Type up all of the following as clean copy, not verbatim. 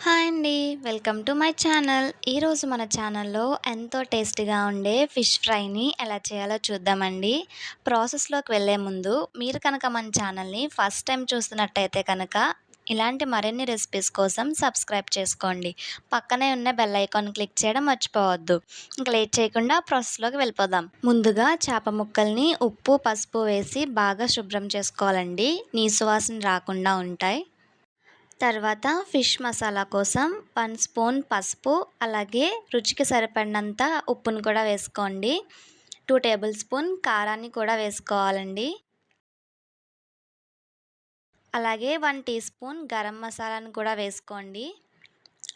Hi అండి. Welcome to my channel. ఈరోజు మన ఛానల్‌లో ఎంతో టేస్టీగా ఉండే ఫిష్ ఫ్రైని ఎలా చేయాలో చూద్దామండి. ప్రాసెస్‌లోకి వెళ్ళే ముందు మీరు కనుక మన ఛానల్‌ని ఫస్ట్ టైం చూస్తున్నట్టయితే కనుక ఇలాంటి మరిన్ని రెసిపీస్ కోసం సబ్స్క్రైబ్ చేసుకోండి. పక్కనే ఉన్న బెల్ ఐకాన్ క్లిక్ చేయడం మర్చిపోవద్దు. ఇంక లేట్ చేయకుండా ప్రాసెస్‌లోకి వెళ్ళిపోదాం. ముందుగా చేప ముక్కల్ని ఉప్పు, పసుపు వేసి బాగా శుభ్రం చేసుకోవాలండి. నీసు వాసన రాకుండా ఉంటాయి. తర్వాత ఫిష్ మసాలా కోసం 1 స్పూన్ పసుపు, అలాగే రుచికి సరిపడినంత ఉప్పును కూడా వేసుకోండి. 2 టేబుల్ స్పూన్ కారాన్ని కూడా వేసుకోవాలండి. అలాగే 1 టీ స్పూన్ గరం మసాలాను కూడా వేసుకోండి.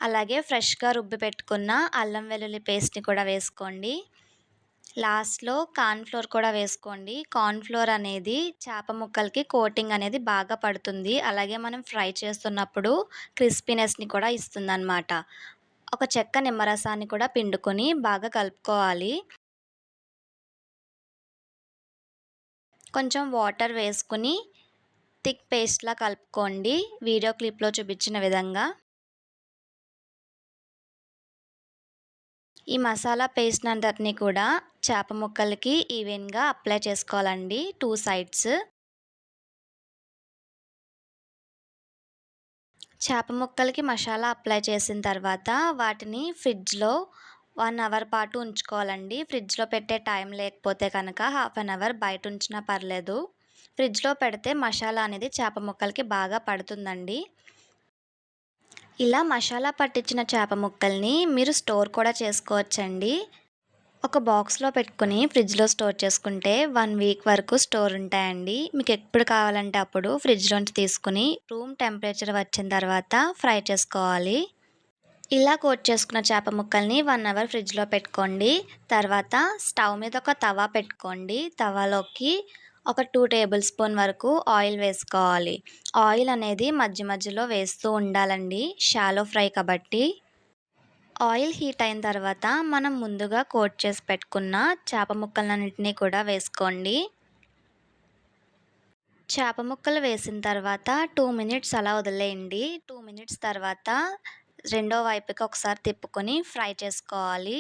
అలాగే ఫ్రెష్‌గా రుబ్బి పెట్టుకున్న అల్లం వెల్లుల్లి పేస్ట్‌ని కూడా వేసుకోండి. లాస్ట్‌లో కార్న్ ఫ్లోర్ కూడా వేసుకోండి. కార్న్ ఫ్లోర్ అనేది చేప ముక్కలకి కోటింగ్ అనేది బాగా పడుతుంది. అలాగే మనం ఫ్రై చేస్తున్నప్పుడు క్రిస్పీనెస్‌ని కూడా ఇస్తుందనమాట. ఒక చెక్క నిమ్మరసాన్ని కూడా పిండుకొని బాగా కలుపుకోవాలి. కొంచెం వాటర్ వేసుకొని థిక్ పేస్ట్‌లా కలుపుకోండి. వీడియో క్లిప్‌లో చూపించిన విధంగా. ఈ మసాలా పేస్ట్‌నంతటిని కూడా చేప ముక్కలకి ఈవెన్‌గా అప్లై చేసుకోవాలండి 2 సైడ్స్. చేప ముక్కలకి మసాలా అప్లై చేసిన తర్వాత వాటిని ఫ్రిడ్జ్‌లో 1 అవర్ పాటు ఉంచుకోవాలండి. ఫ్రిడ్జ్‌లో పెట్టే టైం లేకపోతే కనుక హాఫ్ అన్ అవర్ బయట ఉంచినా పర్లేదు. ఫ్రిడ్జ్‌లో పెడితే మసాలా అనేది చేప ముక్కలకి బాగా పడుతుందండి. ఇలా మసాలా పట్టించిన చేప ముక్కల్ని మీరు స్టోర్ కూడా చేసుకోవచ్చండి. ఒక బాక్స్‌లో పెట్టుకొని ఫ్రిడ్జ్‌లో స్టోర్ చేసుకుంటే 1 వీక్ వరకు స్టోర్ ఉంటాయండి. మీకు ఎప్పుడు కావాలంటే అప్పుడు ఫ్రిడ్జ్‌లోంచి తీసుకొని రూమ్ టెంపరేచర్ వచ్చిన తర్వాత ఫ్రై చేసుకోవాలి. ఇలా కోట్ చేసుకున్న చేప ముక్కల్ని 1 అవర్ ఫ్రిడ్జ్‌లో పెట్టుకోండి. తర్వాత స్టవ్ మీద ఒక తవా పెట్టుకోండి. తవాలోకి ఒక 2 టేబుల్ స్పూన్ వరకు ఆయిల్ వేసుకోవాలి. ఆయిల్ అనేది మధ్య మధ్యలో వేస్తూ ఉండాలండి. షాలో ఫ్రై కాబట్టి. ఆయిల్ హీట్ అయిన తర్వాత మనం ముందుగా కోట్ చేసి పెట్టుకున్న చేప ముక్కలన్నిటిని కూడా వేసుకోండి. చేప ముక్కలు వేసిన తర్వాత 2 మినిట్స్ అలా వదిలేయండి. 2 మినిట్స్ తర్వాత రెండో వైపుకి ఒకసారి తిప్పుకొని ఫ్రై చేసుకోవాలి.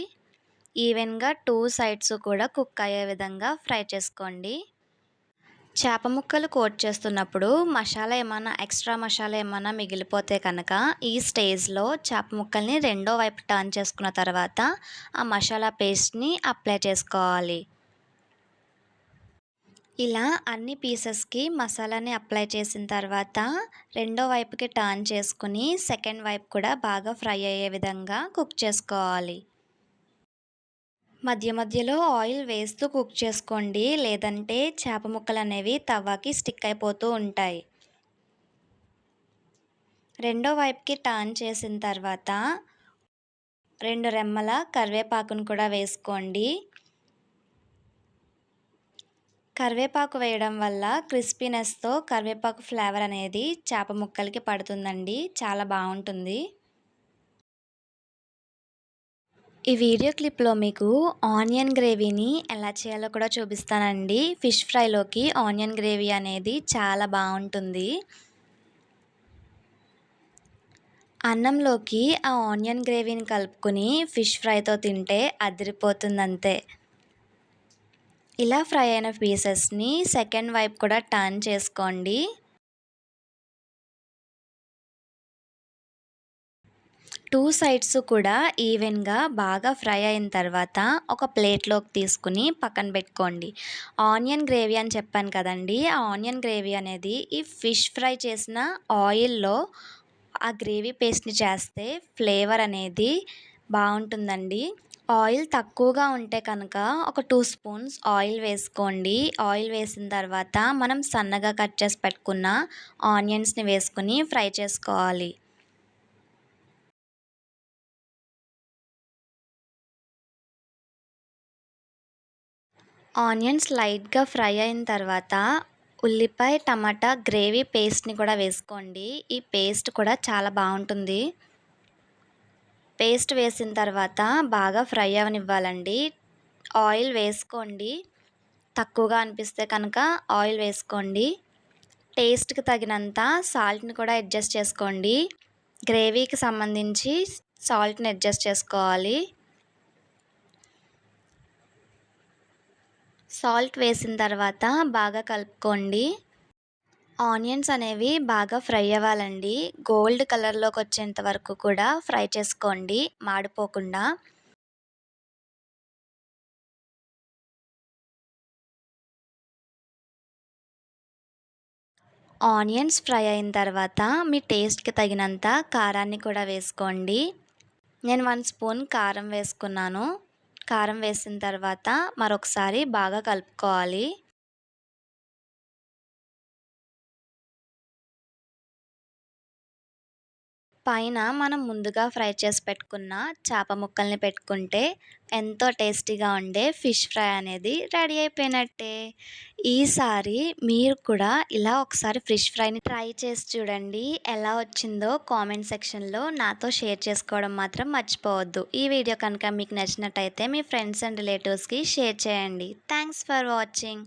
ఈవెన్‌గా 2 సైడ్స్ కూడా కుక్ అయ్యే విధంగా ఫ్రై చేసుకోండి. చేప ముక్కలు కోట్ చేస్తున్నప్పుడు ఎక్స్ట్రా మసాలా ఏమన్నా మిగిలిపోతే కనుక ఈ స్టేజ్‌లో చేప ముక్కల్ని రెండో వైపు టర్న్ చేసుకున్న తర్వాత ఆ మసాలా పేస్ట్‌ని అప్లై చేసుకోవాలి. ఇలా అన్ని పీసెస్‌కి మసాలాని అప్లై చేసిన తర్వాత రెండో వైపుకి టర్న్ చేసుకొని సెకండ్ వైపు కూడా బాగా ఫ్రై అయ్యే విధంగా కుక్ చేసుకోవాలి. మధ్య మధ్యలో ఆయిల్ వేస్తూ కుక్ చేసుకోండి. లేదంటే చేప ముక్కలనేవి తవాకి స్టిక్ అయిపోతూ ఉంటాయి. రెండో వైపుకి టర్న్ చేసిన తర్వాత 2 రెమ్మల కరివేపాకును కూడా వేసుకోండి. కరివేపాకు వేయడం వల్ల క్రిస్పీనెస్‌తో కరివేపాకు ఫ్లేవర్ అనేది చేప ముక్కలకి పడుతుందండి. చాలా బావుంటుంది. ఈ వీడియో క్లిప్‌లో మీకు ఆనియన్ గ్రేవీని ఎలా చేయాలో కూడా చూపిస్తానండి. ఫిష్ ఫ్రైలోకి ఆనియన్ గ్రేవీ అనేది చాలా బావుంటుంది. అన్నంలోకి ఆ ఆనియన్ గ్రేవీని కలుపుకొని ఫిష్ ఫ్రైతో తింటే అదిరిపోతుందంతే. ఇలా ఫ్రై అయిన పీసెస్‌ని సెకండ్ వైపు కూడా టర్న్ చేసుకోండి. 2 సైడ్స్ కూడా ఈవెన్‌గా బాగా ఫ్రై అయిన తర్వాత ఒక ప్లేట్‌లోకి తీసుకొని పక్కన పెట్టుకోండి. ఆనియన్ గ్రేవీ అని చెప్పాను కదండీ! ఆ ఆనియన్ గ్రేవీ అనేది ఈ ఫిష్ ఫ్రై చేసిన ఆయిల్‌లో ఆ గ్రేవీ పేస్ట్‌ని చేస్తే ఫ్లేవర్ అనేది బావుంటుందండి. ఆయిల్ తక్కువగా ఉంటే కనుక ఒక 2 స్పూన్స్ ఆయిల్ వేసుకోండి. ఆయిల్ వేసిన తర్వాత మనం సన్నగా కట్ చేసి పెట్టుకున్న ఆనియన్స్‌ని వేసుకొని ఫ్రై చేసుకోవాలి. ఆనియన్స్ లైట్‌గా ఫ్రై అయిన తర్వాత ఉల్లిపాయ, టమాటా గ్రేవీ పేస్ట్‌ని కూడా వేసుకోండి. ఈ పేస్ట్ కూడా చాలా బావుంటుంది. పేస్ట్ వేసిన తర్వాత బాగా ఫ్రై అవ్వనివ్వాలండి. ఆయిల్ వేసుకోండి. తక్కువగా అనిపిస్తే కనుక ఆయిల్ వేసుకోండి. టేస్ట్‌కి తగినంత సాల్ట్‌ని కూడా అడ్జస్ట్ చేసుకోండి. గ్రేవీకి సంబంధించి సాల్ట్‌ని అడ్జస్ట్ చేసుకోవాలి. సాల్ట్ వేసిన తర్వాత బాగా కలుపుకోండి. ఆనియన్స్ అనేవి బాగా ఫ్రై అవ్వాలండి. గోల్డ్ కలర్‌లోకొచ్చేంత వరకు కూడా ఫ్రై చేసుకోండి మాడిపోకుండా. ఆనియన్స్ ఫ్రై అయిన తర్వాత మీ టేస్ట్‌కి తగినంత కారాన్ని కూడా వేసుకోండి. నేను 1 స్పూన్ కారం వేసుకున్నాను. కారం వేసిన తర్వాత మరొకసారి బాగా కలుపుకోవాలి. పైన మనం ముందుగా ఫ్రై చేసి పెట్టుకున్న చేప ముక్కల్ని పెట్టుకుంటే ఎంతో టేస్టీగా ఉండే ఫిష్ ఫ్రై అనేది రెడీ అయిపోయినట్టే. ఈసారి మీరు కూడా ఇలా ఒకసారి ఫిష్ ఫ్రైని ట్రై చేసి చూడండి. ఎలా వచ్చిందో కామెంట్ సెక్షన్‌లో నాతో షేర్ చేసుకోవడం మాత్రం మర్చిపోవద్దు. ఈ వీడియో కనుక మీకు నచ్చినట్టయితే మీ ఫ్రెండ్స్ అండ్ రిలేటివ్స్‌కి షేర్ చేయండి. Thanks for watching.